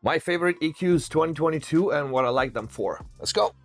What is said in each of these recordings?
My favorite EQs 2022 and what I like them for. Let's go.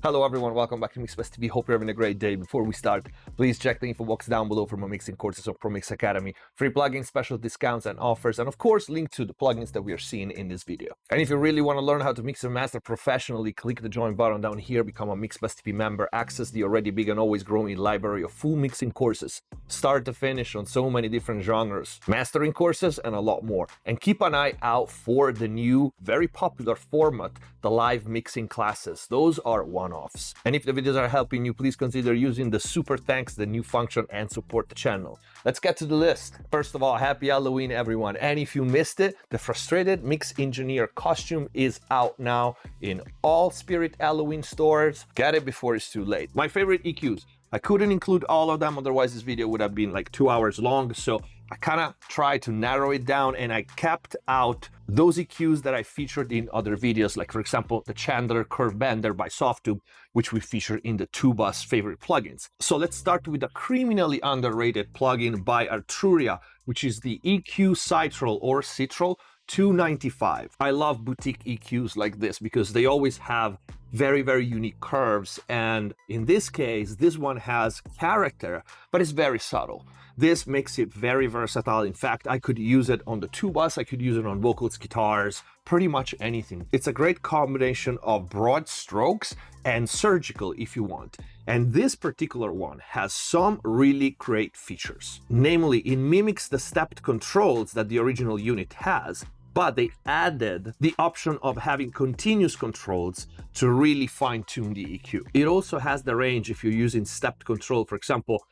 Hello everyone, welcome back to MixBest TV. Hope you're having a great day. Before we start, please check the info box down below for my mixing courses on ProMix Academy, free plugins, special discounts and offers, and of course link to the plugins that we are seeing in this video. And if you really want to learn how to mix and master professionally, click the join button down here, become a MixBest TV member, access the already big and always growing library of full mixing courses, start to finish on so many different genres, mastering courses and a lot more. And keep an eye out for the new, very popular format, the live mixing classes. Those are one-offs. And if the videos are helping you, please consider using the super thanks, the new function, and support the channel. Let's get to the list. First of all, happy Halloween everyone. And if you missed it, the Frustrated Mix Engineer costume is out now in all Spirit Halloween stores. Get it before it's too late. My favorite EQs. I couldn't include all of them, otherwise this video would have been like 2 hours long, so I kind of tried to narrow it down and I kept out those EQs that I featured in other videos, like for example, the Chandler Curve Bender by Softtube, which we featured in the Tuba's favorite plugins. So let's start with a criminally underrated plugin by Arturia, which is the EQ Citrol or Citrol 295. I love boutique EQs like this because they always have very unique curves, and in this case this one has character but it's very subtle. This makes it very versatile. In fact, I could use it on the tubas, I could use it on vocals, guitars, pretty much anything. It's a great combination of broad strokes and surgical if you want. And this particular one has some really great features. Namely, it mimics the stepped controls that the original unit has, but they added the option of having continuous controls to really fine-tune the EQ. It also has the range if you're using stepped control. For example,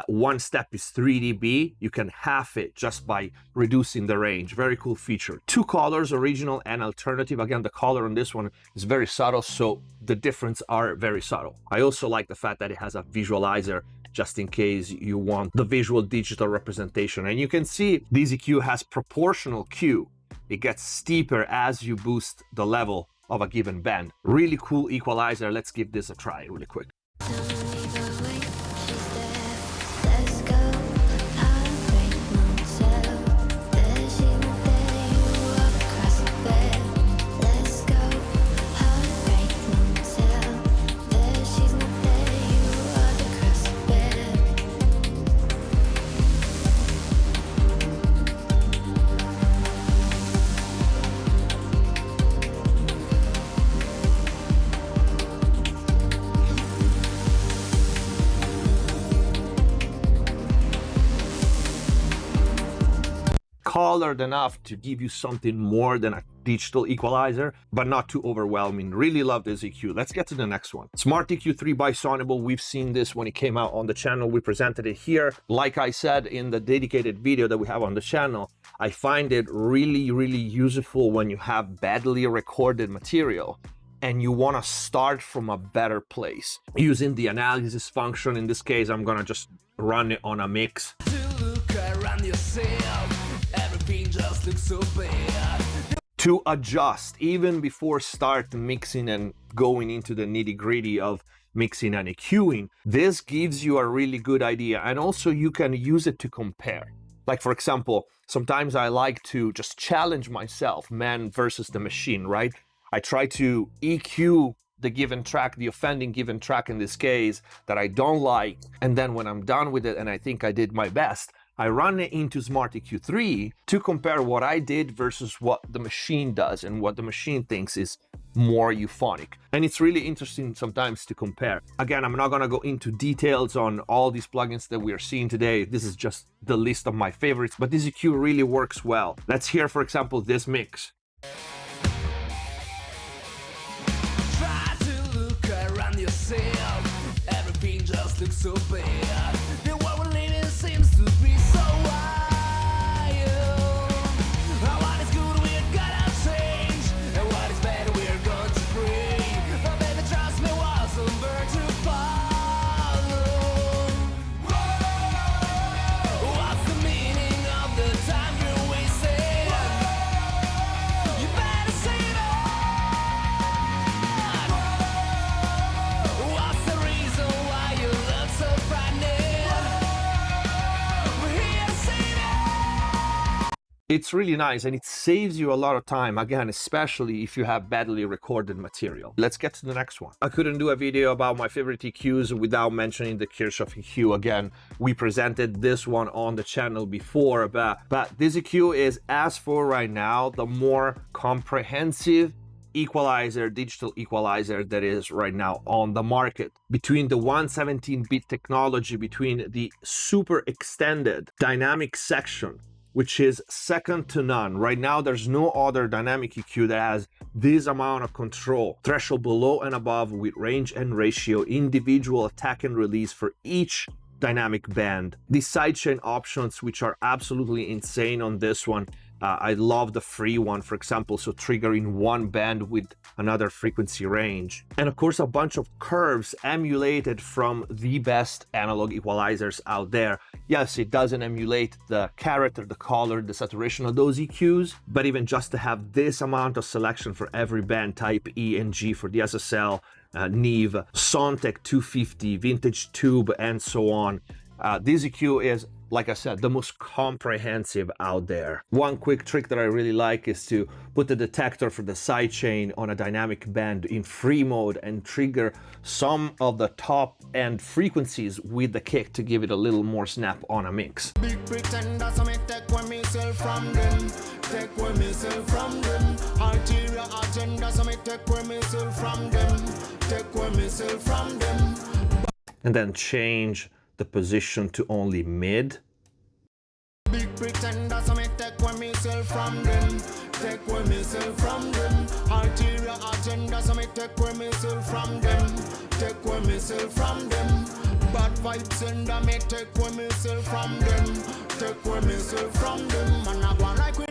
one step is 3 dB, you can half it just by reducing the range. Very cool feature. 2 colors, original and alternative. Again, the color on this one is very subtle, so the difference are very subtle. I also like the fact that it has a visualizer just in case you want the visual digital representation. And you can see this EQ has proportional Q. It gets steeper as you boost the level of a given band. Really cool equalizer. Let's give this a try really quick. Colored enough to give you something more than a digital equalizer, but not too overwhelming. Really love this EQ. Let's get to the next one. Smart EQ 3 by Sonable. We've seen this when it came out on the channel. We presented it here. Like I said in the dedicated video that we have on the channel, I find it really useful when you have badly recorded material and you want to start from a better place. Using the analysis function, in this case, I'm gonna just run it on a mix. Just looks so bad. To adjust even before start mixing and going into the nitty-gritty of mixing and EQing. This gives you a really good idea, and also you can use it to compare. Like for example, sometimes I like to just challenge myself, man versus the machine, right? I try to EQ the given track, the offending given track in this case that I don't like, and then when I'm done with it and I think I did my best, I run it into Smart EQ 3 to compare what I did versus what the machine does and what the machine thinks is more euphonic. And it's really interesting sometimes to compare. Again, I'm not gonna go into details on all these plugins that we are seeing today. This is just the list of my favorites, but this EQ really works well. Let's hear, for example, this mix. Try to look around yourself. Everything just looks so bad. The world we're living seems to be so wild. What is good we're gonna change, and what is bad we're going to bring. But baby, trust me, was a bird to follow. What's the meaning of the time you're wasting? You better say it all. What's the reason why you look so frightening? It's really nice and it saves you a lot of time, again, especially if you have badly recorded material. Let's get to the next one. I couldn't do a video about my favorite EQs without mentioning the Kirchhoff EQ. Again, we presented this one on the channel before, but this EQ is, as for right now, the more comprehensive equalizer, digital equalizer that is right now on the market. Between the 117-bit technology, between the super extended dynamic section, which is second to none. Right now, there's no other dynamic EQ that has this amount of control. Threshold below and above with range and ratio, individual attack and release for each dynamic band. The sidechain options, which are absolutely insane on this one. I love the free one, for example, so triggering one band with another frequency range. And of course, a bunch of curves emulated from the best analog equalizers out there. Yes, it doesn't emulate the character, the color, the saturation of those EQs, but even just to have this amount of selection for every band, type E and G for the SSL, Neve, Sontec 250, Vintage Tube, and so on. This EQ is, like I said, the most comprehensive out there. One quick trick that I really like is to put the detector for the sidechain on a dynamic band in free mode and trigger some of the top end frequencies with the kick to give it a little more snap on a mix. Big pretender, so me take away myself from them. Take away myself from them. Ulterior agenda, so me take away myself from them. Take away myself from them. And then change the position to only mid. Big pretender, so me take away myself from them. Take away myself from them. Ulterior agenda, so me take away myself from them. Take away myself from them. Bad vibes sender, me take away myself from them. Take away myself from them. Man, I go like we.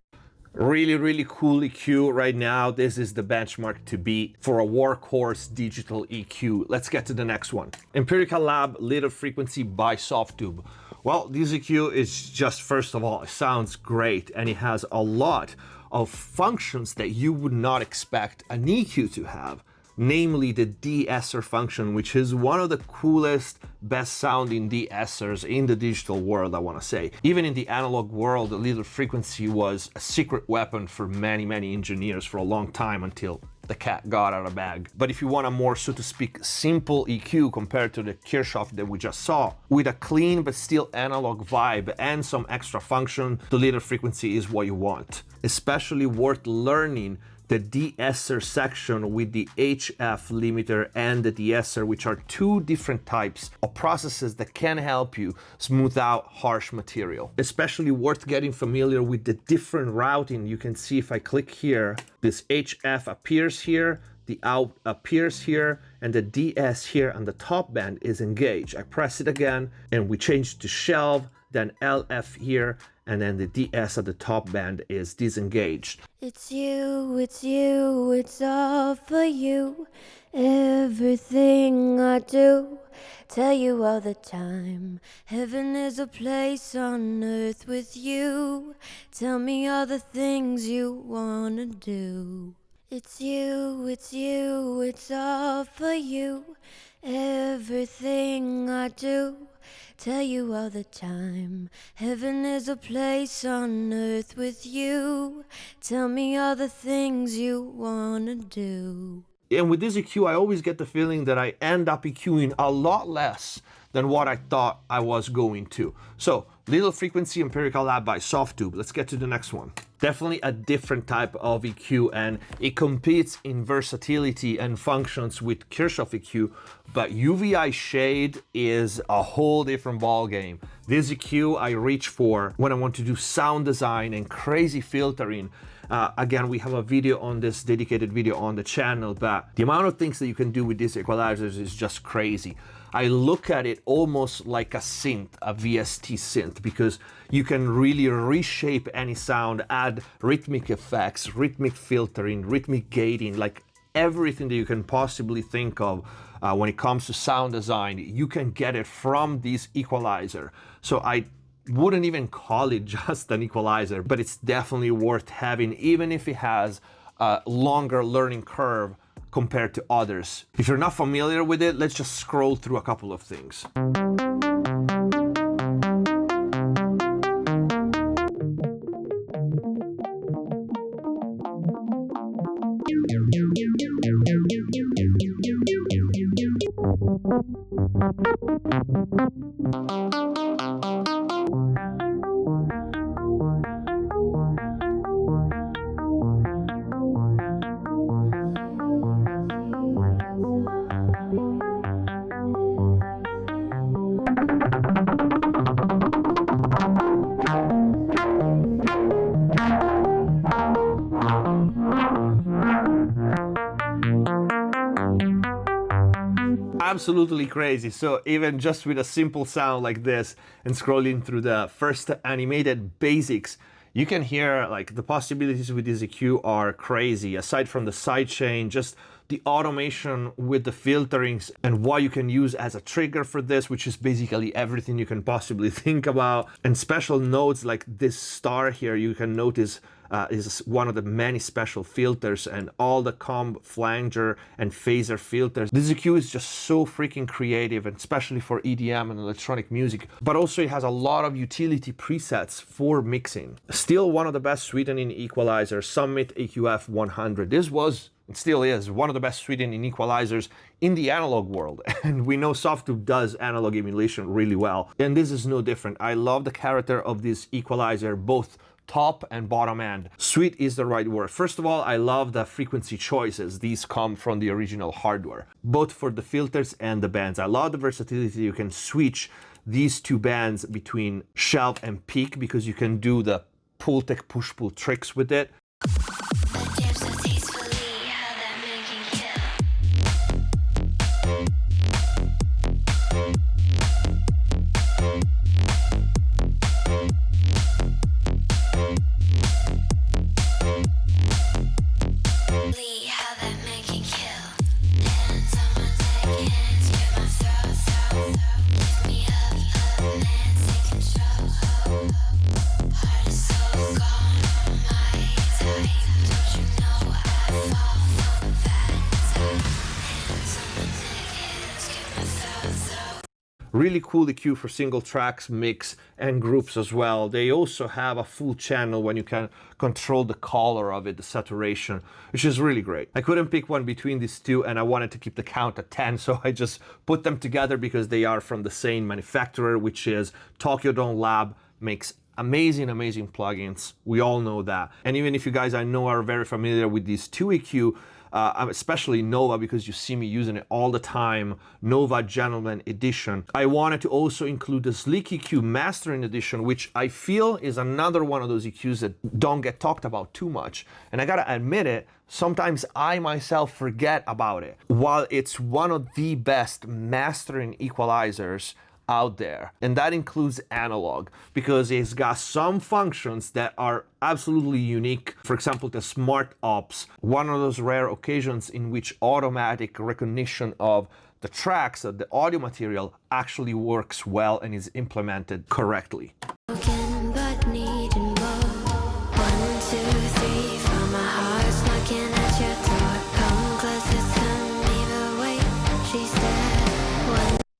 Really cool EQ right now. This is the benchmark to beat for a workhorse digital EQ. Let's get to the next one. Empirical Lab Little Frequency by Softtube. Well, this EQ is just, first of all, it sounds great and it has a lot of functions that you would not expect an EQ to have. Namely the de-esser function, which is one of the coolest, best sounding de-essers in the digital world, I want to say. Even in the analog world, the little frequency was a secret weapon for many engineers for a long time until the cat got out of the bag. But if you want a more, so to speak, simple EQ compared to the Kirchhoff that we just saw, with a clean but still analog vibe and some extra function, the little frequency is what you want. Especially worth learning the de-esser section with the HF limiter and the de-esser, which are two different types of processes that can help you smooth out harsh material. Especially worth getting familiar with the different routing. You can see if I click here, this HF appears here, the out appears here, and the DS here on the top band is engaged. I press it again and we change to shelve, then LF here, and then the DS at the top band is disengaged. It's you, it's all for you. Everything I do, tell you all the time. Heaven is a place on earth with you. Tell me all the things you wanna do. It's you, it's all for you. Everything I do, tell you all the time. Heaven is a place on earth with you. Tell me all the things you wanna do. And with this EQ, I always get the feeling that I end up EQing a lot less than what I thought I was going to. So, Little Frequency Empirical Lab by Softtube. Let's get to the next one. Definitely a different type of EQ, and it competes in versatility and functions with Kirchhoff EQ, but UVI shade is a whole different ball game. This EQ I reach for when I want to do sound design and crazy filtering. Again, we have a video on this, dedicated video on the channel, but the amount of things that you can do with these equalizers is just crazy. I look at it almost like a synth, a VST synth, because you can really reshape any sound, add rhythmic effects, rhythmic filtering, rhythmic gating, like everything that you can possibly think of when it comes to sound design, you can get it from this equalizer. So I wouldn't even call it just an equalizer, but it's definitely worth having, even if it has a longer learning curve compared to others. If you're not familiar with it, let's just scroll through a couple of things. Absolutely crazy. So even just with a simple sound like this and scrolling through the first animated basics, you can hear like the possibilities with this EQ are crazy. Aside from the sidechain, just the automation with the filterings and what you can use as a trigger for this, which is basically everything you can possibly think about. And special nodes like this star here, you can notice is one of the many special filters, and all the comb, flanger, and phaser filters. This EQ is just so freaking creative, and especially for EDM and electronic music, but also it has a lot of utility presets for mixing. Still one of the best sweetening equalizers, Summit EQF 100. This was, it still is, one of the best sweetening equalizers in the analog world. And we know Softube does analog emulation really well. And this is no different. I love the character of this equalizer, both top and bottom end. Sweet is the right word. First of all, I love the frequency choices. These come from the original hardware, both for the filters and the bands. I love the versatility. You can switch these two bands between shelf and peak because you can do the pull-tech push-pull tricks with it. Really cool EQ for single tracks, mix, and groups as well. They also have a full channel when you can control the color of it, the saturation, which is really great. I couldn't pick one between these two, and I wanted to keep the count at 10, so I just put them together because they are from the same manufacturer, which is Tokyo Dome Lab. Makes amazing plugins. We all know that. And even if you guys I know are very familiar with these two EQ, especially Nova, because you see me using it all the time, Nova Gentleman Edition. I wanted to also include the Sleek EQ Mastering Edition, which I feel is another one of those EQs that don't get talked about too much. And I gotta admit it, sometimes I myself forget about it. While it's one of the best mastering equalizers out there, and that includes analog, because it's got some functions that are absolutely unique. For example, the smart ops, one of those rare occasions in which automatic recognition of the tracks of the audio material actually works well and is implemented correctly.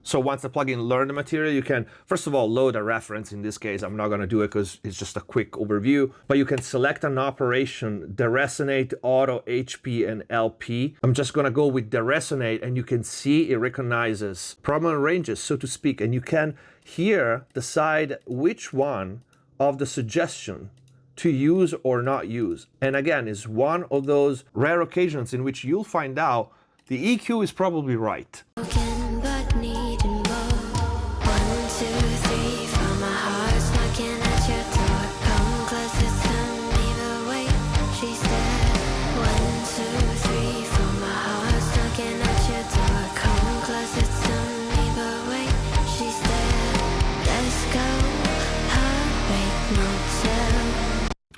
So once the plugin learns the material, you can, first of all, load a reference. In this case, I'm not going to do it because it's just a quick overview. But you can select an operation, deresonate, auto, HP, and LP. I'm just going to go with deresonate, and you can see it recognizes prominent ranges, so to speak. And you can here decide which one of the suggestion to use or not use. And again, it's one of those rare occasions in which you'll find out the EQ is probably right.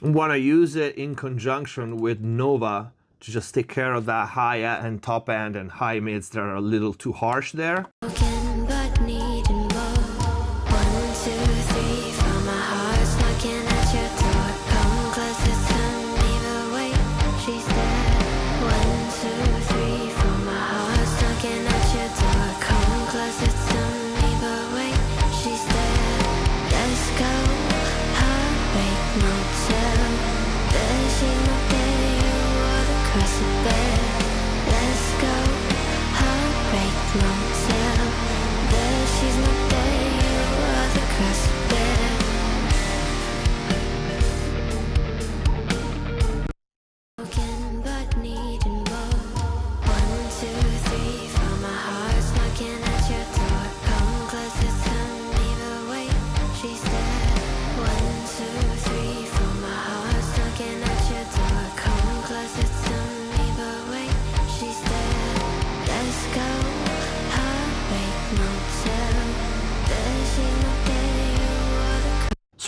Want to use it in conjunction with Nova to just take care of that high and top end and high mids that are a little too harsh there.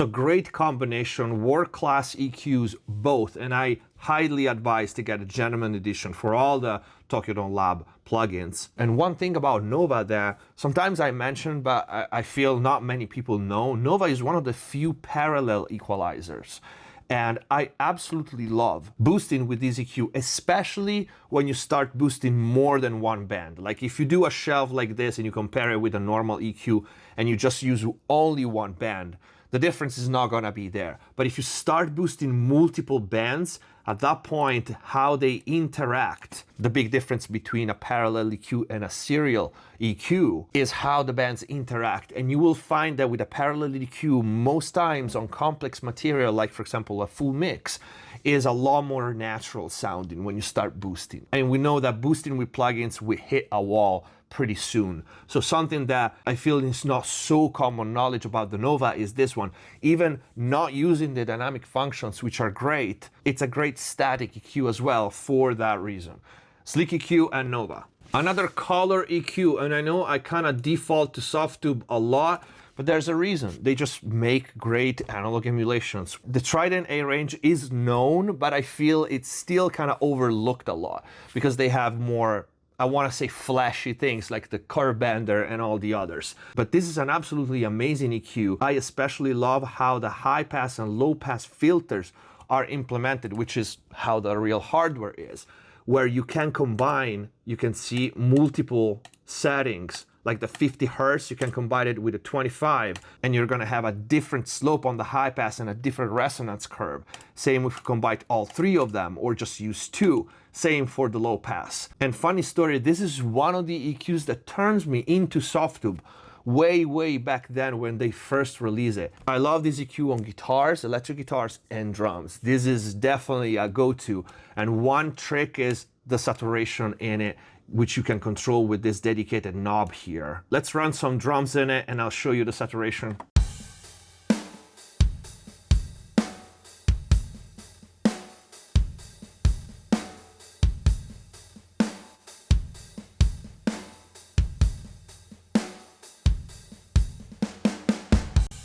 So great combination, world-class EQs both, and I highly advise to get a Gentleman Edition for all the Tokyo Dome Lab plugins. And one thing about Nova that sometimes I mention, but I feel not many people know, Nova is one of the few parallel equalizers. And I absolutely love boosting with this EQ, especially when you start boosting more than one band. Like if you do a shelf like this and you compare it with a normal EQ and you just use only one band, the difference is not gonna be there. But if you start boosting multiple bands, at that point, how they interact, the big difference between a parallel EQ and a serial EQ is how the bands interact. And you will find that with a parallel EQ, most times on complex material, like for example, a full mix, is a lot more natural sounding when you start boosting. And we know that boosting with plugins will hit a wall pretty soon. So something that I feel is not so common knowledge about the Nova is this one. Even not using the dynamic functions, which are great, it's a great static EQ as well for that reason. Slick EQ and Nova. Another color EQ, and I know I kind of default to Softube a lot, but there's a reason. They just make great analog emulations. The Trident A range is known, but I feel it's still kind of overlooked a lot because they have more, I want to say, flashy things like the curve bender and all the others. But this is an absolutely amazing EQ. I especially love how the high pass and low pass filters are implemented, which is how the real hardware is, where you can combine, you can see multiple settings. Like the 50 Hz, you can combine it with a 25, and you're gonna have a different slope on the high pass and a different resonance curve. Same if you combine all three of them, or just use two. Same for the low pass. And funny story, this is one of the EQs that turns me into Softube way back then when they first released it. I love this EQ on guitars, electric guitars, and drums. This is definitely a go-to. And one trick is the saturation in it, which you can control with this dedicated knob here. Let's run some drums in it and I'll show you the saturation.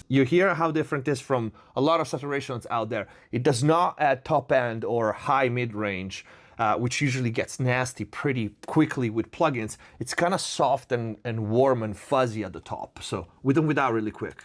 You hear how different it is from a lot of saturations out there. It does not add top end or high mid range, which usually gets nasty pretty quickly with plugins. It's kind of soft and warm and fuzzy at the top. So with and without really quick.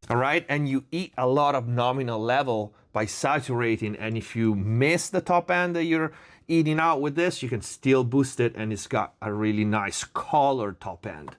All right, and you eat a lot of nominal level by saturating, and if you miss the top end that you're eating out with this, you can still boost it, and it's got a really nice colored top end.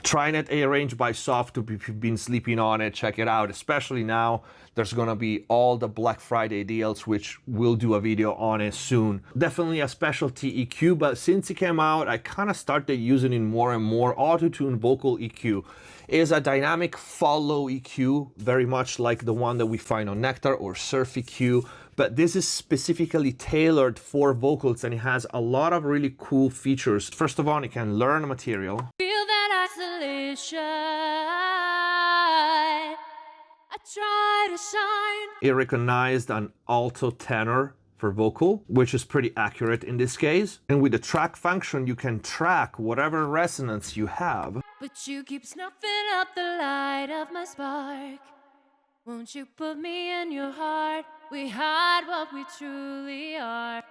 Trident A range by Softube. If you've been sleeping on it, check it out. Especially now, there's gonna be all the Black Friday deals, which we'll do a video on it soon. Definitely a specialty EQ, but since it came out, I kind of started using it more and more. Auto-tune vocal EQ is a dynamic follow EQ, very much like the one that we find on Nectar or Surf EQ. But this is specifically tailored for vocals, and it has a lot of really cool features. First of all, it can learn material. Feel that isolation. I try to shine. It recognized an alto tenor for vocal, which is pretty accurate in this case. And with the track function, you can track whatever resonance you have. But you keep snuffing up the light of my spark. Won't you put me in your heart? We hide what we truly are.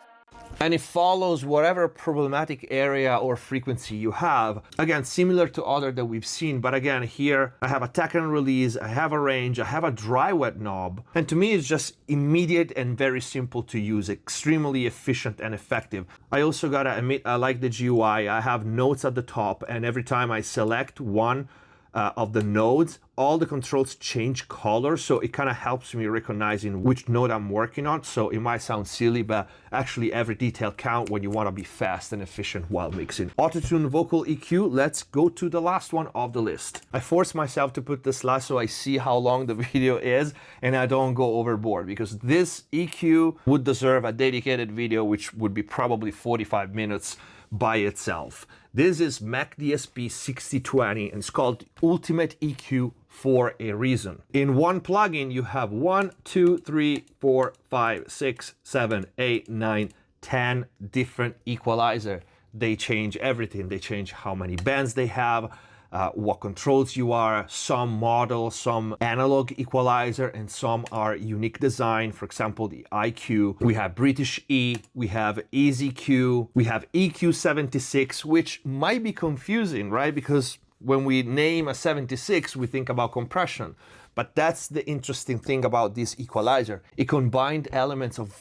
and it follows whatever problematic area or frequency you have. Again, similar to other that we've seen, but again, here I have attack and release, I have a range, I have a dry wet knob, and to me it's just immediate and very simple to use, extremely efficient and effective. I also gotta admit, I like the GUI. I have notes at the top, and every time I select one of the nodes, all the controls change color, so it kind of helps me recognizing which node I'm working on. So it might sound silly, but actually every detail counts when you want to be fast and efficient while mixing. Autotune vocal EQ, let's go to the last one of the list. I forced myself to put this last so I see how long the video is and I don't go overboard, because this EQ would deserve a dedicated video, which would be probably 45 minutes by itself. This is Mac DSP 6020 and it's called Ultimate EQ for a reason. In one plugin, you have 1, 2, 3, 4, 5, 6, 7, 8, 9, 10 different equalizer. They change everything. They change how many bands they have, what controls you are, some model, some analog equalizer, and some are unique design. For example, the IQ, we have British E, we have Easy Q, we have EQ 76, which might be confusing, right? Because when we name a 76, we think about compression. But that's the interesting thing about this equalizer. It combined elements of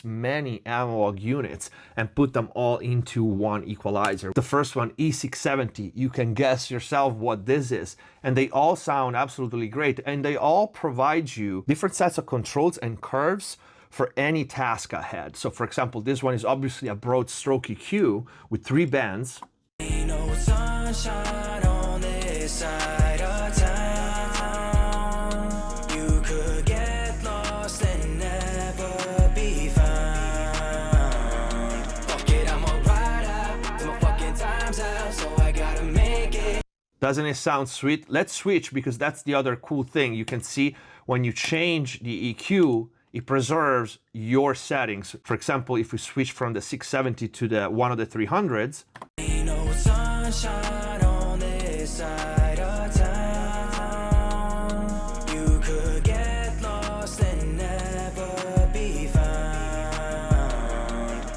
many analog units and put them all into one equalizer. The first one, E670, you can guess yourself what this is. And they all sound absolutely great. And they all provide you different sets of controls and curves for any task ahead. So for example, this one is obviously a broad stroke EQ with 3 bands. Ain't no sunshine on this side of town. You could get lost and never be found. Fuck it, I'ma ride out till my fucking time's out, so I gotta make it. Doesn't it sound sweet? Let's switch, because that's the other cool thing. You can see when you change the EQ, it preserves your settings. For example, if we switch from the 670 to the one of the 300s, Ain't no sunshine on this side of town. You could get lost and never be found.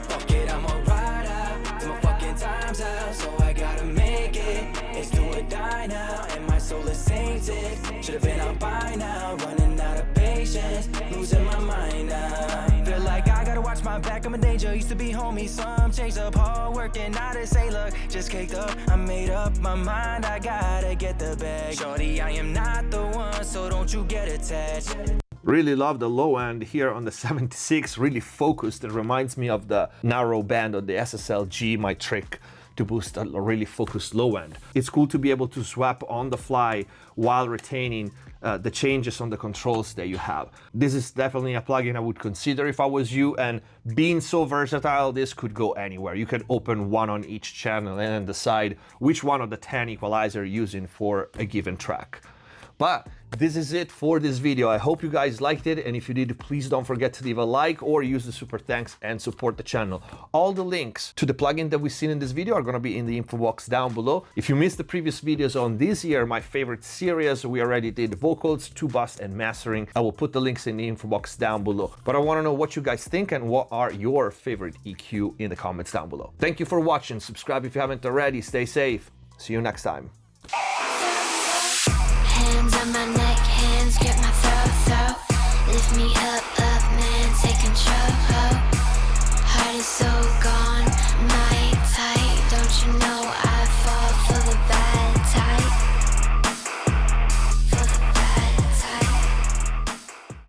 Fuck it, I'ma ride out till my fucking time's out, so I gotta make it. It's do or die now, and my soul is tainted. Should've been out by now, running out of patience, losing my mind now. Feel like I gotta watch my back, I'm in danger. Used to be homie, some changed up, hard working, now to say look, just caked up. I made up my mind, I gotta get the bag. Shorty, I am not the one, so don't you get attached. really love the low end here on the 76, really focused. It reminds me of the narrow band on the SSL-G, my trick to boost a really focused low end. It's cool to be able to swap on the fly while retaining the changes on the controls that you have. This is definitely a plugin I would consider if I was you, and being so versatile, this could go anywhere. You can open one on each channel and then decide which one of the 10 equalizer you're using for a given track. But this is it for this video. I hope you guys liked it, and if you did, please don't forget to leave a like or use the super thanks and support the channel. All the links to the plugin that we've seen in this video are going to be in the info box down below. If you missed the previous videos on this year, my favorite series, we already did vocals, two-bus and mastering. I will put the links in the info box down below. But I want to know what you guys think and what are your favorite EQ in the comments down below. Thank you for watching. Subscribe if you haven't already. Stay safe. See you next time.